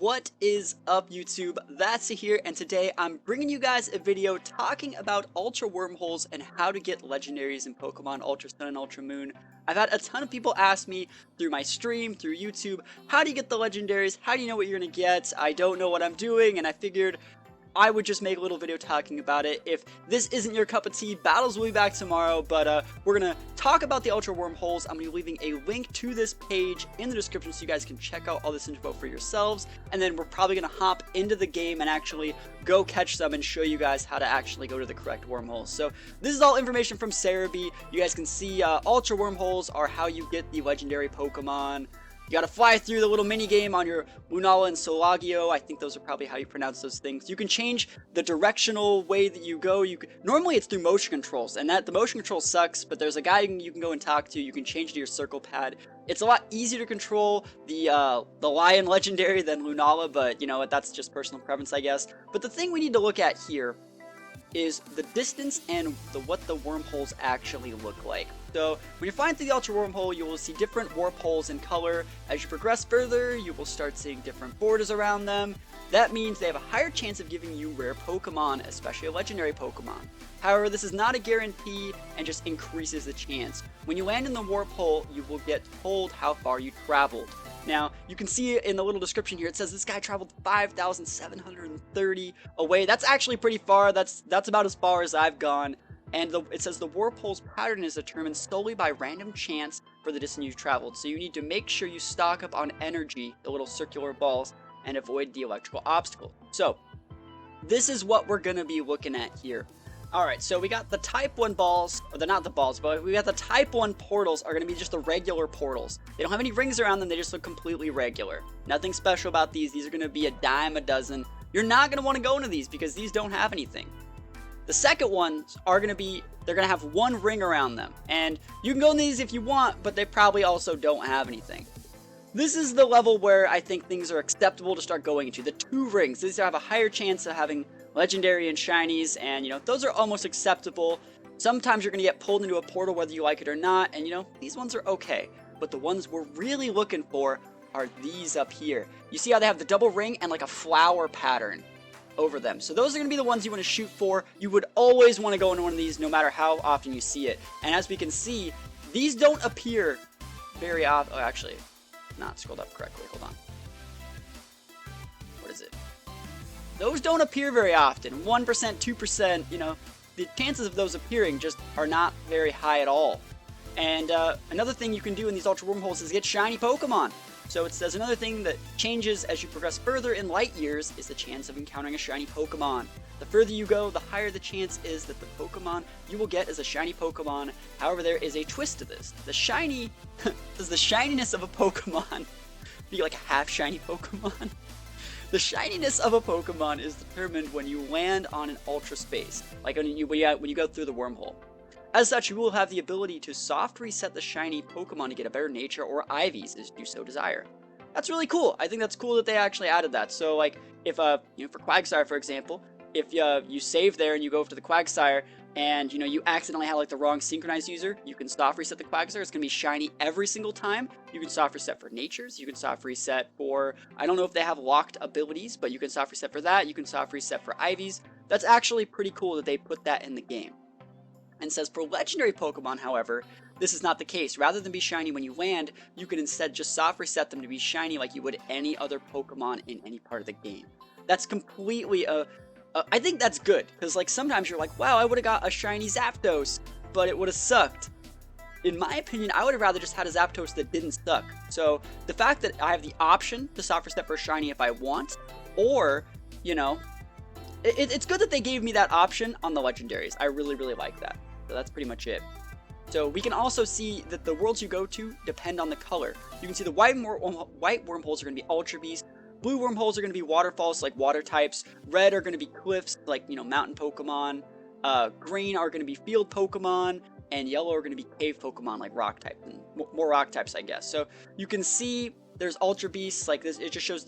What is up, YouTube? That's here, and today I'm bringing you guys a video talking about Ultra Wormholes and how to get legendaries in Pokemon Ultra Sun and Ultra Moon. I've had a ton of people ask me through my stream, through YouTube, how do you get the legendaries? How do you know what you're gonna get? I don't know what I'm doing, and I figured I would just make a little video talking about it. If this isn't your cup of tea, Battles will be back tomorrow, but we're gonna talk about the Ultra Wormholes. I'm gonna be leaving a link to this page in the description so you guys can check out all this info for yourselves, and then we're probably gonna hop into the game and actually go catch some and show you guys how to actually go to the correct wormholes. So this is all information from Serebii. You guys can see Ultra Wormholes are how you get the legendary Pokemon. You gotta fly through the little mini game on your Lunala and Solagio. I think those are probably how you pronounce those things. You can change the directional way that you go. Normally it's through motion controls, and the motion control sucks, but there's a guy you can go and talk to. You can change it to your circle pad. It's a lot easier to control the Lion Legendary than Lunala, but you know what, that's just personal preference, I guess. But the thing we need to look at here is the distance and what the wormholes actually look like. So when you're flying through the Ultra Wormhole, you will see different warp holes in color. As you progress further, you will start seeing different borders around them. That means they have a higher chance of giving you rare Pokemon, especially a legendary Pokemon. However, this is not a guarantee and just increases the chance. When you land in the warp hole, you will get told how far you traveled. Now, you can see in the little description here, it says this guy traveled 5,730 away. That's actually pretty far. That's about as far as I've gone. And it says the warp hole's pattern is determined solely by random chance for the distance you've traveled. So you need to make sure you stock up on energy, the little circular balls, and avoid the electrical obstacle. So, this is what we're going to be looking at here. Alright, so we got the Type 1 balls, or they're not the balls, but we got the Type 1 portals are going to be just the regular portals. They don't have any rings around them, they just look completely regular. Nothing special about these are going to be a dime a dozen. You're not going to want to go into these because these don't have anything. The second ones are going to be, they're going to have one ring around them. And you can go in these if you want, but they probably also don't have anything. This is the level where I think things are acceptable to start going into. The 2 rings, these have a higher chance of having legendary and shinies, and you know, those are almost acceptable. Sometimes you're going to get pulled into a portal whether you like it or not, and you know, these ones are okay. But the ones we're really looking for are these up here. You see how they have the double ring and like a flower pattern over them. So those are going to be the ones you want to shoot for. You would always want to go into one of these no matter how often you see it. And as we can see, these don't appear very often. Oh, actually, not scrolled up correctly. Hold on. What is it? Those don't appear very often. 1%, 2%, you know, the chances of those appearing just are not very high at all. And another thing you can do in these Ultra Wormholes is get shiny Pokemon. So it says another thing that changes as you progress further in light years is the chance of encountering a shiny Pokemon. The further you go, the higher the chance is that the Pokemon you will get is a shiny Pokemon. However, there is a twist to this. The shiny, does the shininess of a Pokemon be like a half shiny Pokemon? The shininess of a Pokemon is determined when you land on an Ultra space, like when you go through the wormhole. As such, you will have the ability to soft reset the shiny Pokemon to get a better nature or IVs as you so desire. That's really cool. I think that's cool that they actually added that. So like, if you know, for Quagsire, for example, if you save there and you go over to the Quagsire and you know you accidentally have like the wrong synchronized user, you can soft reset the Quagsire. It's gonna be shiny every single time. You can soft reset for natures. You can soft reset for, I don't know if they have locked abilities, but you can soft reset for that. You can soft reset for IVs. That's actually pretty cool that they put that in the game. And says for legendary Pokemon, however, this is not the case. Rather than be shiny when you land, you can instead just soft reset them to be shiny like you would any other Pokemon in any part of the game. That's completely I think that's good, because like sometimes you're like, wow, I would have got a shiny Zapdos, but it would have sucked. In my opinion, I would have rather just had a Zapdos that didn't suck. So the fact that I have the option to soft reset for a shiny if I want, or, you know, it's good that they gave me that option on the legendaries. I really, really like that. So that's pretty much it. So we can also see that the worlds you go to depend on the color. You can see the white wormholes are going to be Ultra Beasts. Blue wormholes are going to be waterfalls, like water types. Red are going to be cliffs, like, you know, mountain Pokemon. Green are going to be field Pokemon. And yellow are going to be cave Pokemon, like rock type. And more rock types, I guess. So you can see there's Ultra Beasts, like this. It just shows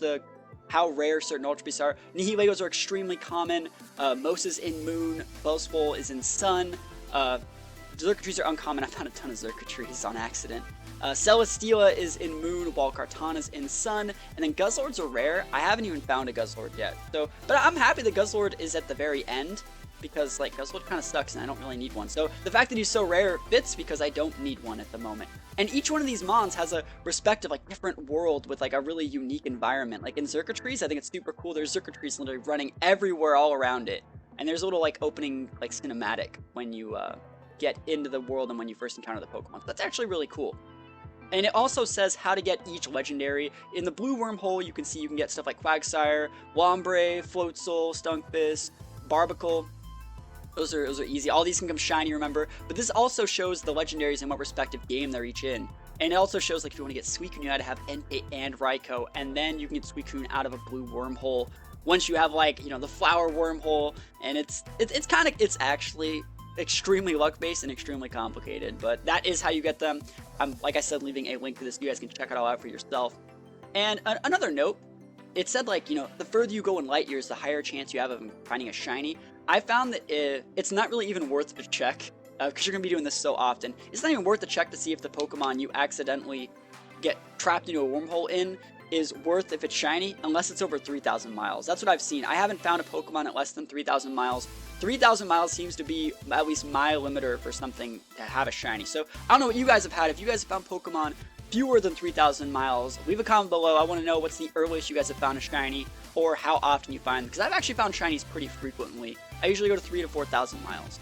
how rare certain Ultra Beasts are. Nihilegos are extremely common. Moses in Moon. Buzzwole is in Sun. Zerka are uncommon. I found a ton of Zerka on accident. Celesteela is in Moon, while Kartana's in Sun, and then Guzzlords are rare. I haven't even found a Guzzlord yet. So, but I'm happy the Guzzlord is at the very end, because like Guzzlord kind of sucks and I don't really need one. So the fact that he's so rare fits because I don't need one at the moment. And each one of these mons has a respective like different world with like a really unique environment. Like in Zerka I think it's super cool. There's Zerka literally running everywhere all around it. And there's a little like opening like cinematic when you get into the world and when you first encounter the Pokemon. So that's actually really cool. And it also says how to get each legendary. In the blue wormhole, you can see you can get stuff like Quagsire, Wombre, Floatzel, Stunkfist, Barbicle. Those are easy. All these can come shiny, remember. But this also shows the legendaries and what respective game they're each in. And it also shows like if you want to get Suicune, you gotta have Entei and Raikou, and then you can get Suicune out of a blue wormhole. Once you have like, you know, the flower wormhole, and it's actually extremely luck based and extremely complicated, but that is how you get them. I'm, like I said, leaving a link to this. You guys can check it all out for yourself. And another note, it said like, you know, the further you go in light years, the higher chance you have of finding a shiny. I found that it's not really even worth the check, because you're going to be doing this so often. It's not even worth the check to see if the Pokemon you accidentally get trapped into a wormhole in is worth if it's shiny, unless it's over 3,000 miles. That's what I've seen. I haven't found a Pokemon at less than 3,000 miles. 3,000 miles seems to be at least my limiter for something to have a shiny. So I don't know what you guys have had. If you guys have found Pokemon fewer than 3,000 miles, leave a comment below. I want to know what's the earliest you guys have found a shiny, or how often you find them, because I've actually found shinies pretty frequently. I usually go to 3,000 to 4,000 miles.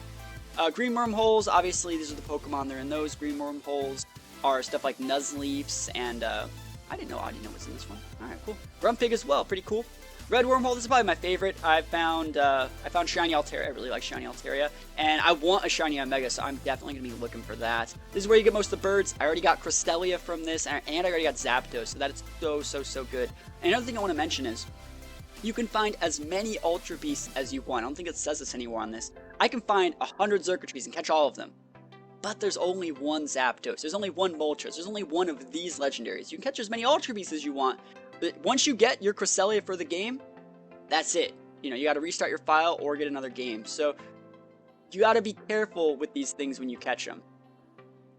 Green Wormholes, obviously these are the Pokemon that are in those. Green Wormholes are stuff like Nuzleafs and I didn't know was in this one. Alright, cool. Grumpig as well, pretty cool. Red Wormhole, this is probably my favorite. I found Shiny Altaria. I really like Shiny Altaria. And I want a Shiny Omega, so I'm definitely going to be looking for that. This is where you get most of the birds. I already got Cresselia from this, and I already got Zapdos, so that is so good. And another thing I want to mention is, you can find as many Ultra Beasts as you want. I don't think it says this anywhere on this. I can find 100 Zerka and catch all of them. But there's only one Zapdos, there's only one Moltres, there's only one of these legendaries. You can catch as many Ultra Beasts as you want, but once you get your Cresselia for the game, that's it. You know, you gotta restart your file or get another game. So, you gotta be careful with these things when you catch them.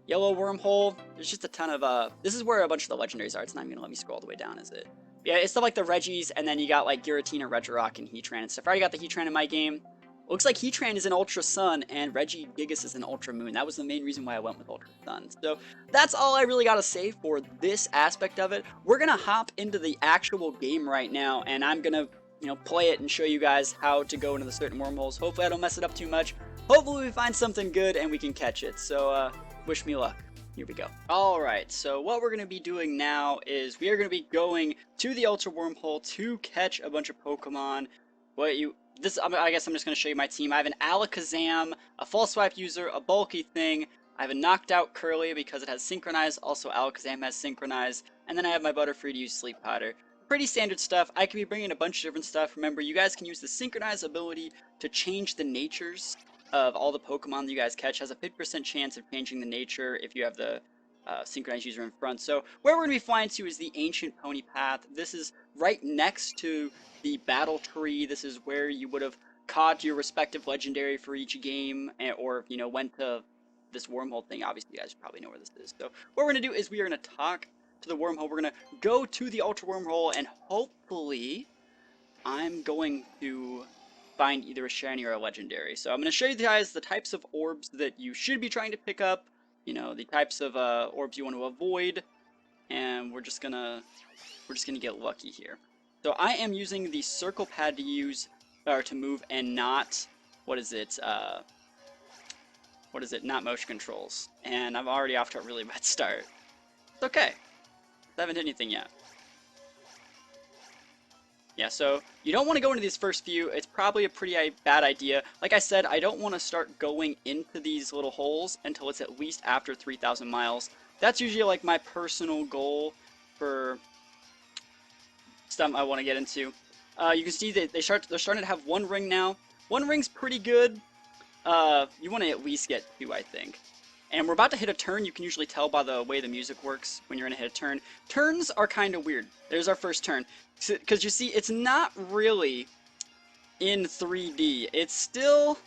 Yellow Wormhole, there's just a ton of, this is where a bunch of the legendaries are. It's not even gonna let me scroll all the way down, is it? Yeah, it's stuff like the Reggies, and then you got like Giratina, Regirock, and Heatran and stuff. I already got the Heatran in my game. Looks like Heatran is in Ultra Sun, and Regigigas is in Ultra Moon. That was the main reason why I went with Ultra Sun. So that's all I really gotta say for this aspect of it. We're gonna hop into the actual game right now, and I'm gonna, you know, play it and show you guys how to go into the certain wormholes. Hopefully I don't mess it up too much. Hopefully we find something good and we can catch it. So wish me luck. Here we go. Alright, so what we're going to be doing now is we are going to be going to the Ultra Wormhole to catch a bunch of Pokemon. I guess I'm just going to show you my team. I have an Alakazam, a False Swipe user, a Bulky Thing. I have a Knocked Out Curly because it has Synchronize. Also Alakazam has Synchronize. And then I have my Butterfree to use Sleep Powder. Pretty standard stuff. I could be bringing a bunch of different stuff. Remember, you guys can use the Synchronize ability to change the natures of all the Pokemon that you guys catch. Has a 50% chance of changing the nature if you have the Synchronized user in front. So where we're going to be flying to is the Ancient Pony Path. This is right next to the Battle Tree. This is where you would have caught your respective legendary for each game, or, you know, went to this wormhole thing. Obviously, you guys probably know where this is. So what we're going to do is we are going to talk to the wormhole. We're going to go to the Ultra Wormhole, and hopefully I'm going to find either a shiny or a legendary. So I'm going to show you guys the types of orbs that you should be trying to pick up, you know, the types of orbs you want to avoid, and we're just gonna get lucky here. So I am using the circle pad to use or to move, and not not motion controls. And I'm already off to a really bad start. It's okay. I haven't hit anything yet. Yeah, so you don't want to go into these first few. It's probably a pretty bad idea. Like I said, I don't want to start going into these little holes until it's at least after 3,000 miles. That's usually like my personal goal for stuff I want to get into. You can see that they're starting to have one ring now. One ring's pretty good. You want to at least get two, I think. And we're about to hit a turn. You can usually tell by the way the music works when you're going to hit a turn. Turns are kind of weird. There's our first turn. Because you see, it's not really in 3D. It's still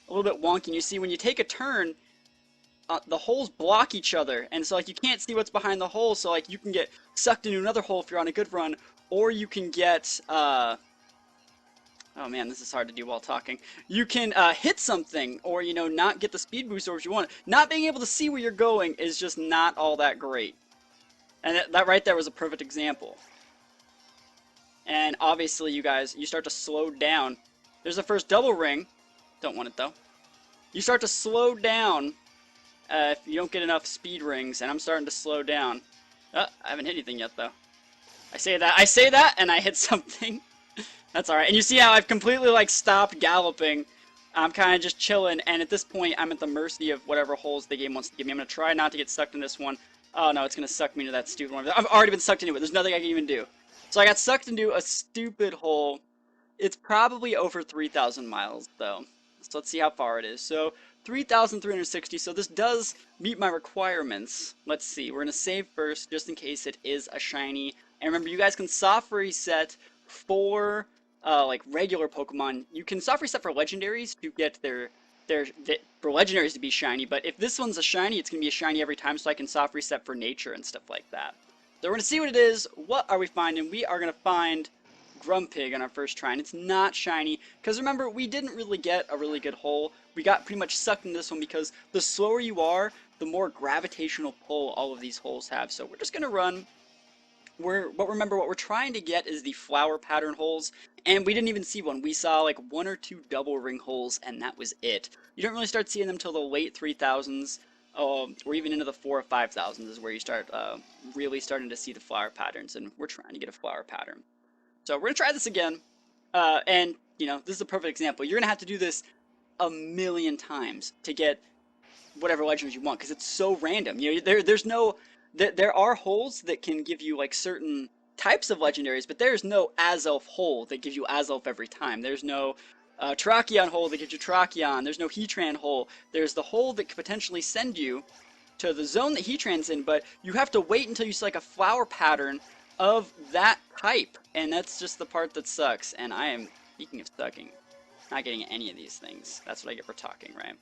a little bit wonky. And you see, when you take a turn, the holes block each other, and so like you can't see what's behind the hole, so like you can get sucked into another hole if you're on a good run, or you can get oh man, this is hard to do while talking. You can hit something, or you know, not get the speed boost or what you want. Not being able to see where you're going is just not all that great. And that right there was a perfect example. And obviously, you guys, you start to slow down. There's the first double ring. Don't want it though. You start to slow down if you don't get enough speed rings, and I'm starting to slow down. I haven't hit anything yet though. I say that, and I hit something. That's alright. And you see how I've completely like stopped galloping. I'm kind of just chilling, and at this point, I'm at the mercy of whatever holes the game wants to give me. I'm going to try not to get sucked in this one. Oh no, it's going to suck me into that stupid one. I've already been sucked into it. There's nothing I can even do. So I got sucked into a stupid hole. It's probably over 3,000 miles, though. So let's see how far it is. So 3,360, so this does meet my requirements. Let's see, we're going to save first, just in case it is a shiny. And remember, you guys can soft reset for like regular Pokemon. You can soft reset for legendaries to get for legendaries to be shiny, but if this one's a shiny, it's going to be a shiny every time, so I can soft reset for nature and stuff like that. So we're going to see what it is. What are we finding? We are going to find Grumpig on our first try, and it's not shiny, because remember, we didn't really get a really good hole. We got pretty much sucked in this one, because the slower you are, the more gravitational pull all of these holes have. So we're just going to run. But remember, what we're trying to get is the flower pattern holes, and we didn't even see one. We saw like 1 or 2 double ring holes, and that was it. You don't really start seeing them till the late 3000s, or even into the 4 or 5000s is where you start really starting to see the flower patterns, and we're trying to get a flower pattern. So we're going to try this again, and you know, this is a perfect example. You're going to have to do this a million times to get whatever legends you want, because it's so random. You know, there are holes that can give you like certain types of legendaries, but there's no Azelf hole that gives you Azelf every time. There's no Tracheon hole that gives you Tracheon. There's no Heatran hole. There's the hole that could potentially send you to the zone that Heatran's in, but you have to wait until you see like a flower pattern of that type, and that's just the part that sucks. And I am, speaking of sucking, not getting any of these things. That's what I get for talking, right?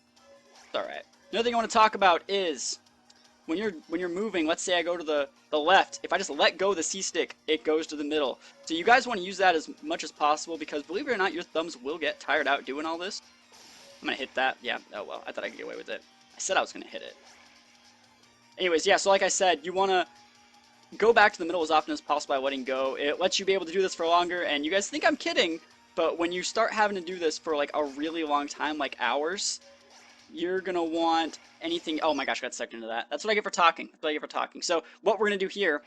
It's alright. Another thing I want to talk about is when you're moving, let's say I go to the left, if I just let go of the C-stick, it goes to the middle. So you guys want to use that as much as possible, because believe it or not, your thumbs will get tired out doing all this. I'm going to hit that. Yeah, oh well, I thought I could get away with it. I said I was going to hit it. Anyways, yeah, so like I said, you want to go back to the middle as often as possible by letting go. It lets you be able to do this for longer, and you guys think I'm kidding, but when you start having to do this for like a really long time, like hours, you're going to want anything. Oh my gosh, I got sucked into that. That's what I get for talking. That's what I get for talking. So what we're going to do here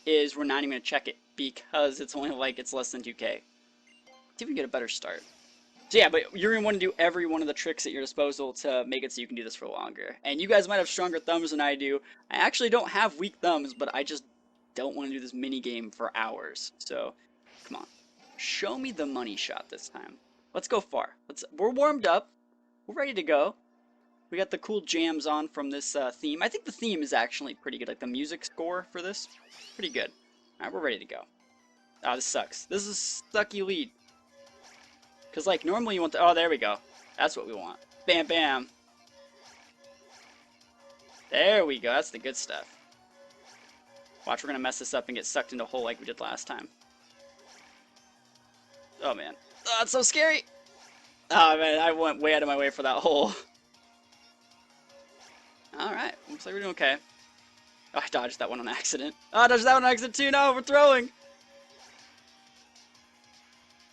is we're not even going to check it, because it's only like it's less than 2k. See if we can get a better start. So yeah, but you're going to want to do every one of the tricks at your disposal to make it so you can do this for longer. And you guys might have stronger thumbs than I do. I actually don't have weak thumbs, but I just don't want to do this mini game for hours. So come on, show me the money shot this time. Let's go far. We're warmed up. We're ready to go. We got the cool jams on from this theme. I think the theme is actually pretty good. Like the music score for this, pretty good. Alright, we're ready to go. Ah, this sucks. This is a sucky lead. Because like normally you want the, oh, there we go. That's what we want. Bam, bam. There we go. That's the good stuff. Watch, we're going to mess this up and get sucked into a hole like we did last time. Oh man. Oh, it's so scary. Oh man, I went way out of my way for that hole. Alright, looks like we're doing okay. Oh, I dodged that one on accident. Oh, I dodged that one on accident too. No, we're throwing.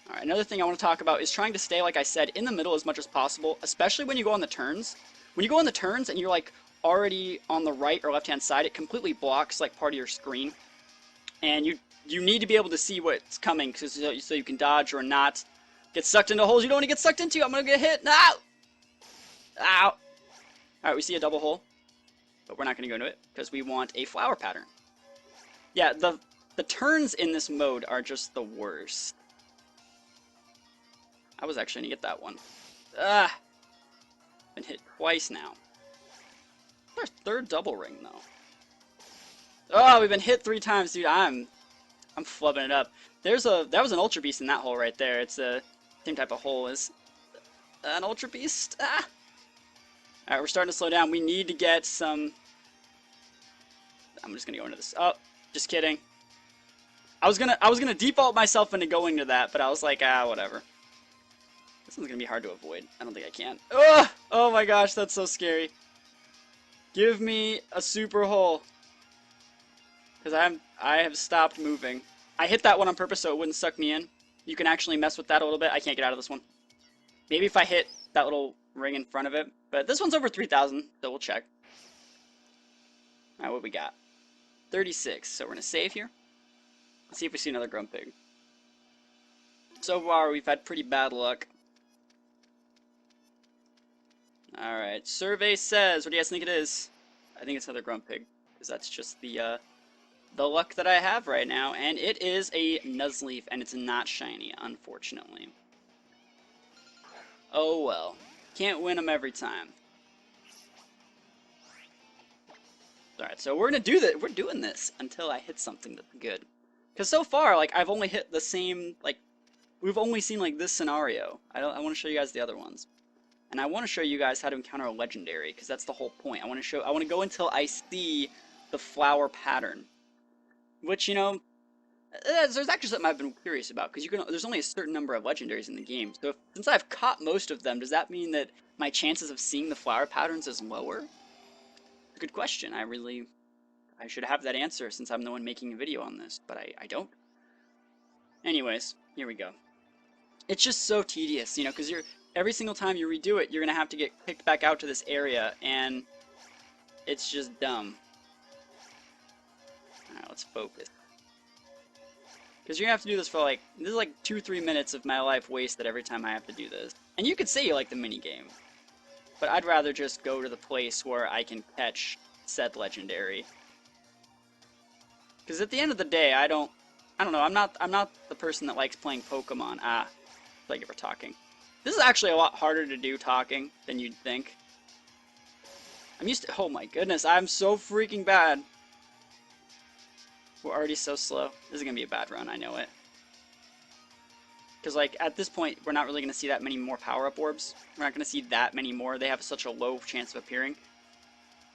Alright, another thing I want to talk about is trying to stay, like I said, in the middle as much as possible, especially when you go on the turns. When you go on the turns and you're like already on the right or left hand side, it completely blocks like part of your screen. And you need to be able to see what's coming so you can dodge or not get sucked into holes you don't want to get sucked into. I'm going to get hit. No! Ow! Alright, we see a double hole, but we're not going to go into it because we want a flower pattern. Yeah, the turns in this mode are just the worst. I was actually going to get that one. Ah! Been hit twice now. Our third double ring, though. Oh, we've been hit 3 times, dude. I'm flubbing it up. That was an Ultra Beast in that hole right there. It's the same type of hole as an Ultra Beast. Ah! Alright, we're starting to slow down. We need to get some... I'm just gonna go into this. Oh, just kidding. I was gonna default myself into going to that, but I was like, whatever. This one's gonna be hard to avoid. I don't think I can. Ugh! Oh my gosh, that's so scary. Give me a super hole. Because I have stopped moving. I hit that one on purpose so it wouldn't suck me in. You can actually mess with that a little bit. I can't get out of this one. Maybe if I hit that little ring in front of it. But this one's over 3,000, so we'll check. Alright, what we got? 36. So we're going to save here. Let's see if we see another Grumpig. So far, we've had pretty bad luck. Alright, survey says, what do you guys think it is? I think it's another Grumpig, because that's just the luck that I have right now, and it is a Nuzleaf, and it's not shiny, unfortunately. Oh well. Can't win them every time. Alright, so we're gonna do that. We're doing this until I hit something that's good. Because so far, like, I've only hit the same, like, we've only seen, like, this scenario. I want to show you guys the other ones. And I want to show you guys how to encounter a legendary, because that's the whole point. I want to go until I see the flower pattern. Which, you know, there's actually something I've been curious about, because there's only a certain number of legendaries in the game. So since I've caught most of them, does that mean that my chances of seeing the flower patterns is lower? Good question. I should have that answer since I'm the one making a video on this, but I don't. Anyways, here we go. It's just so tedious, you know, because every single time you redo it, you're going to have to get kicked back out to this area, and it's just dumb. Alright, let's focus. Because you're going to have to do this for this is like 2-3 minutes of my life wasted every time I have to do this. And you could say you like the minigame, but I'd rather just go to the place where I can catch said legendary. Because at the end of the day, I don't know, I'm not the person that likes playing Pokemon. Thank you for talking. This is actually a lot harder to do talking than you'd think. I'm used to, oh my goodness, I'm so freaking bad. We're already so slow. This is gonna be a bad run, I know it. Because, like, at this point, we're not really gonna see that many more power-up orbs. We're not gonna see that many more. They have such a low chance of appearing.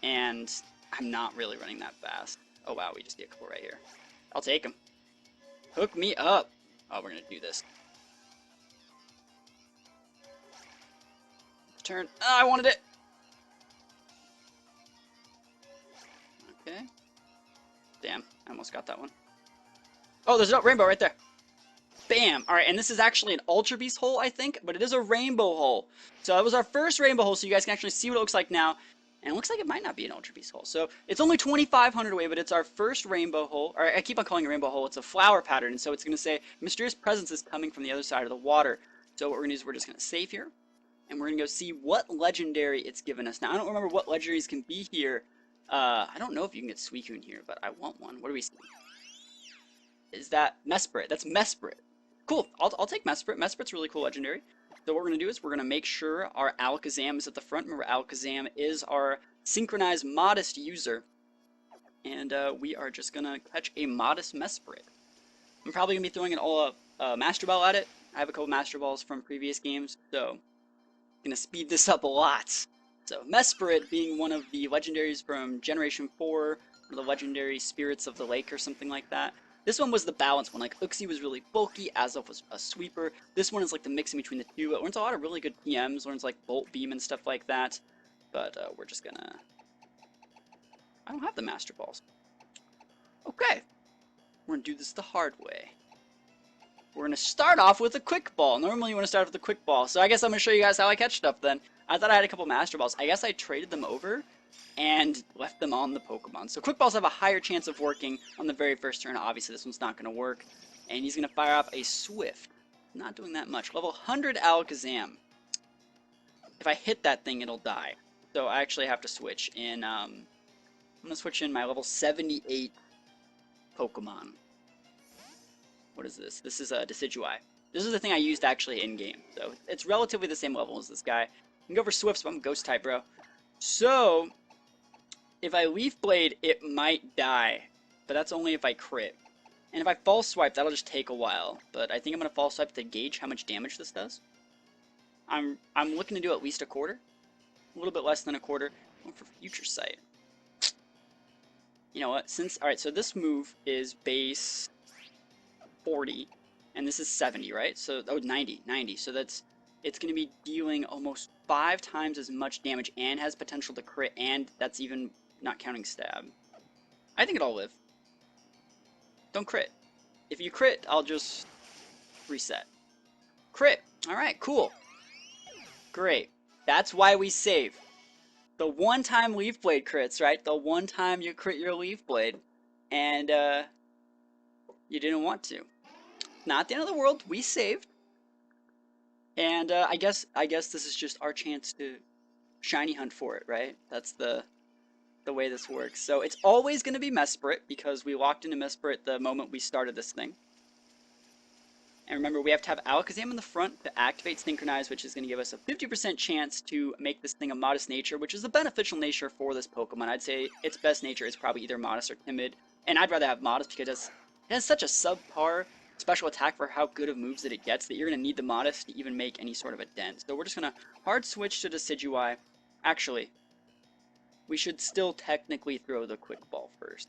And I'm not really running that fast. Oh wow, we just get a couple right here. I'll take them. Hook me up. Oh, we're gonna do this. Turn. Oh, I wanted it. Okay. Damn, I almost got that one. Oh, there's a rainbow right there. Bam! Alright, and this is actually an Ultra Beast hole, I think, but it is a rainbow hole. So that was our first rainbow hole, so you guys can actually see what it looks like now. And it looks like it might not be an Ultra Beast hole. So it's only 2,500 away, but it's our first rainbow hole. Or I keep on calling it a rainbow hole. It's a flower pattern, and so it's going to say, mysterious presence is coming from the other side of the water. So what we're going to do is we're just going to save here. And we're going to go see what legendary it's given us. Now, I don't remember what legendaries can be here. I don't know if you can get Suicune here, but I want one. What do we see? Is that Mesprit? That's Mesprit. Cool. I'll take Mesprit. Mesprit's a really cool legendary. So what we're going to do is we're going to make sure our Alakazam is at the front. Remember, Alakazam is our synchronized modest user. And we are just going to catch a modest Mesprit. I'm probably going to be throwing a Master Ball at it. I have a couple Master Balls from previous games, so I'm going to speed this up a lot. So Mesprit being one of the legendaries from Generation 4, or the legendary Spirits of the Lake or something like that. This one was the balanced one. Like, Uxie was really bulky, Azelf was a sweeper. This one is like the mix in between the two. It learns a lot of really good PMs, learns like Bolt Beam and stuff like that. But we're just gonna... I don't have the Master Balls. Okay. We're gonna do this the hard way. We're gonna start off with a Quick Ball. Normally you want to start off with a Quick Ball. So I guess I'm gonna show you guys how I catch stuff then. I thought I had a couple Master Balls. I guess I traded them over and left them on the Pokemon. So Quick Balls have a higher chance of working on the very first turn. Obviously this one's not going to work. And he's going to fire off a Swift. Not doing that much. Level 100 Alakazam. If I hit that thing, it'll die. So I actually have to switch in, I'm going to switch in my level 78 Pokemon. What is this? This is a Decidueye. This is the thing I used actually in-game. So it's relatively the same level as this guy. You can go for Swifts, but I'm Ghost type, bro. So... if I Leaf Blade, it might die, but that's only if I crit. And if I False Swipe, that'll just take a while. But I think I'm going to False Swipe to gauge how much damage this does. I'm looking to do at least a quarter. A little bit less than a quarter. Going for Future Sight. You know what? Alright, so this move is base 40, and this is 70, right? So, 90. So it's going to be dealing almost 5 times as much damage and has potential to crit, and that's even not counting stab. I think it'll live. Don't crit. If you crit, I'll just reset. Crit! Alright, cool. Great. That's why we save. The one time Leaf Blade crits, right? The one time you crit your Leaf Blade, and you didn't want to. Not the end of the world. We saved, and I guess this is just our chance to shiny hunt for it, right? That's the way this works. So it's always going to be Mesprit because we locked into Mesprit the moment we started this thing. And remember, we have to have Alakazam in the front to activate Synchronize, which is going to give us a 50% chance to make this thing a Modest nature, which is a beneficial nature for this Pokemon. I'd say its best nature is probably either Modest or Timid, and I'd rather have Modest because it has such a subpar special attack for how good of moves that it gets that you're going to need the Modest to even make any sort of a dent. So we're just going to hard switch to Decidueye. Actually, we should still technically throw the Quick Ball first.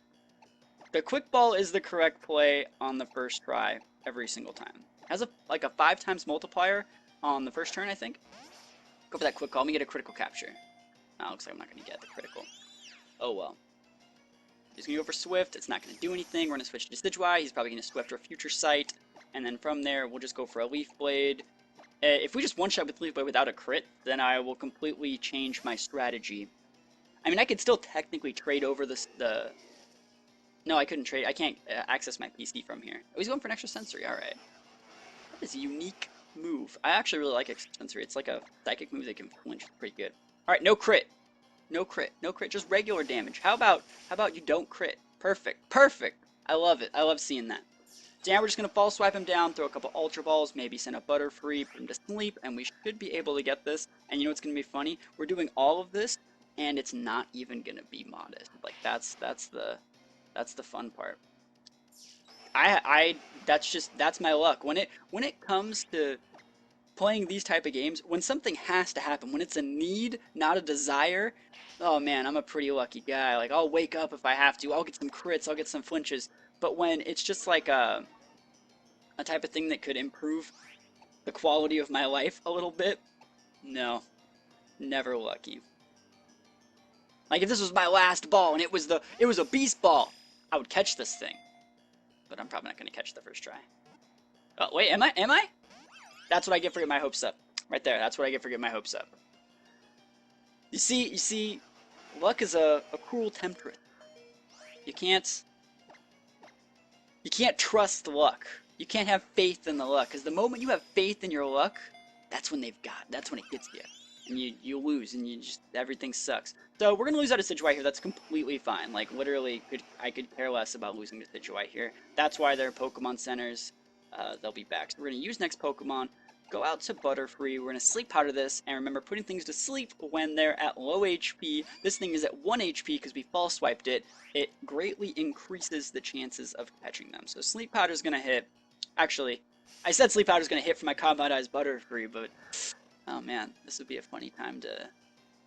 The Quick Ball is the correct play on the first try every single time. Has like a 5 times multiplier on the first turn, I think. Go for that Quick Call. Let me get a critical capture. Oh, looks like I'm not going to get the critical. Oh well. He's going to go for Swift. It's not going to do anything. We're going to switch to Decidueye. He's probably going to Swift or Future Sight. And then from there, we'll just go for a Leaf Blade. If we just one-shot with Leaf Blade without a crit, then I will completely change my strategy. I mean, I could still technically trade over No, I couldn't trade. I can't access my PC from here. Oh, he's going for an extra sensory. Alright. That is a unique move. I actually really like extra sensory. It's like a psychic move that can flinch pretty good. Alright, no crit. No crit. No crit. Just regular damage. How about you don't crit? Perfect. Perfect. I love it. I love seeing that. So now we're just going to False Swipe him down, throw a couple Ultra Balls, maybe send a Butterfree, put him to sleep, and we should be able to get this. And you know what's going to be funny? We're doing all of this, and it's not even going to be Modest. Like, that's the fun part. That's my luck. When it comes to playing these type of games, when something has to happen, when it's a need, not a desire, oh man, I'm a pretty lucky guy. Like, I'll wake up if I have to. I'll get some crits, I'll get some flinches. But when it's just like a type of thing that could improve the quality of my life a little bit, no, never lucky. Like, if this was my last ball and it was a beast ball, I would catch this thing. But I'm probably not going to catch the first try. Oh, wait, am I? That's what I get for getting my hopes up. Right there, that's what I get for getting my hopes up. You see, luck is a cruel temptress. You can't trust the luck. You can't have faith in the luck, because the moment you have faith in your luck, that's when it gets you. And you lose, and everything sucks. So we're going to lose out to Decidueye here. That's completely fine. Like, literally, I could care less about losing to Decidueye here. That's why they're Pokemon centers. They'll be back. So we're going to use next Pokemon, go out to Butterfree. We're going to Sleep Powder this, and remember, putting things to sleep when they're at low HP. This thing is at 1 HP because we False Swiped it. It greatly increases the chances of catching them. So Sleep Powder is going to hit. Actually, I said Sleep Powder is going to hit for my Compoundized Butterfree, but oh man, this would be a funny time to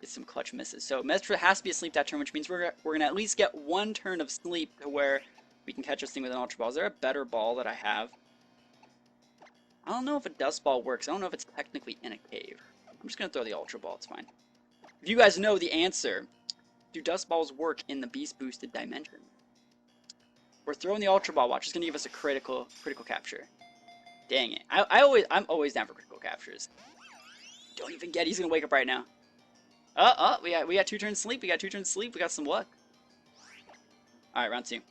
get some clutch misses. So Mesprit has to be asleep that turn, which means we're going to at least get 1 turn of sleep to where we can catch this thing with an Ultra Ball. Is there a better ball that I have? I don't know if a Dust Ball works. I don't know if it's technically in a cave. I'm just going to throw the Ultra Ball. It's fine. If you guys know the answer, do Dust Balls work in the Beast Boosted dimension? We're throwing the Ultra Ball. Watch. It's going to give us a critical capture. Dang it. I'm always down for critical captures. Don't even get it. He's going to wake up right now. We got 2 turns sleep. We got 2 turns sleep. We got some luck. Alright, round 2.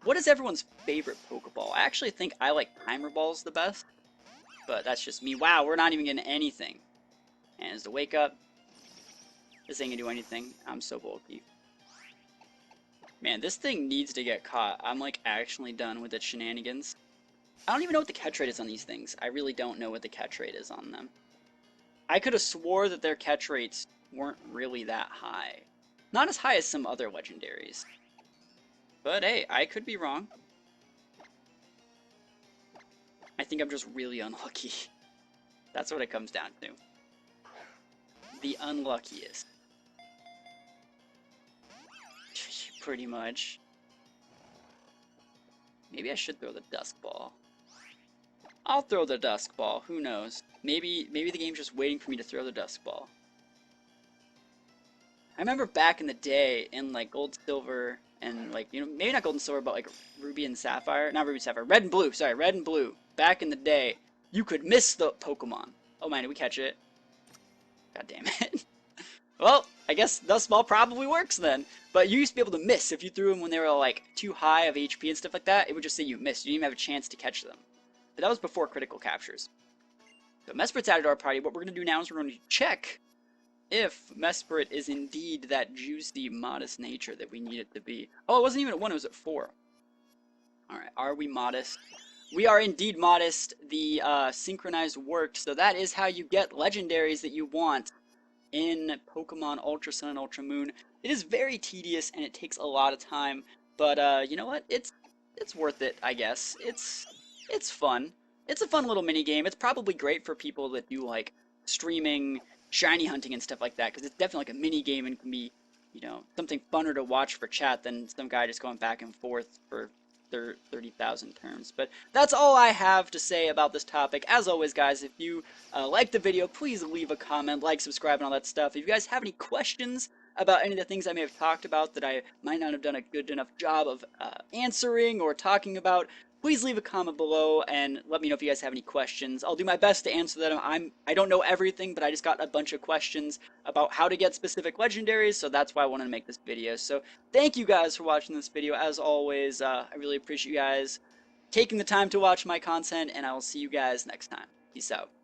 What is everyone's favorite Pokeball? I actually think I like Timer Balls the best. But that's just me. Wow, we're not even getting anything. And it's the wake up. This ain't gonna do anything. I'm so bulky. Man, this thing needs to get caught. I'm like actually done with its shenanigans. I don't even know what the catch rate is on these things. I really don't know what the catch rate is on them. I could have swore that their catch rates weren't really that high. Not as high as some other legendaries. But hey, I could be wrong. I think I'm just really unlucky. That's what it comes down to. The unluckiest. Pretty much. Maybe I should throw the Dusk Ball. I'll throw the Dusk Ball. Who knows? Maybe the game's just waiting for me to throw the Dusk Ball. I remember back in the day in like Gold, Silver, and like, you know, maybe not Gold and Silver, but like Ruby and Sapphire. Not Ruby and Sapphire. Red and Blue. Sorry, Red and Blue. Back in the day, you could miss the Pokemon. Oh man, did we catch it? God damn it. Well, I guess Dusk Ball probably works then. But you used to be able to miss if you threw them when they were like too high of HP and stuff like that. It would just say you missed. You didn't even have a chance to catch them. But that was before critical captures. So Mesprit's added to our party. What we're going to do now is we're going to check if Mesprit is indeed that juicy, modest nature that we need it to be. Oh, it wasn't even at 1, it was at 4. Alright, are we modest? We are indeed modest. The synchronized worked, so that is how you get legendaries that you want in Pokemon Ultra Sun and Ultra Moon. It is very tedious and it takes a lot of time, but you know what? It's worth it, I guess. It's fun. It's a fun little mini game. It's probably great for people that do like streaming, shiny hunting and stuff like that, because it's definitely like a mini game and can be, you know, something funner to watch for chat than some guy just going back and forth for 30,000 terms. But that's all I have to say about this topic. As always, guys, if you like the video, please leave a comment, like, subscribe, and all that stuff. If you guys have any questions about any of the things I may have talked about that I might not have done a good enough job of answering or talking about, please leave a comment below and let me know if you guys have any questions. I'll do my best to answer them. I don't know everything, but I just got a bunch of questions about how to get specific legendaries, so that's why I wanted to make this video. So thank you guys for watching this video. As always, I really appreciate you guys taking the time to watch my content, and I will see you guys next time. Peace out.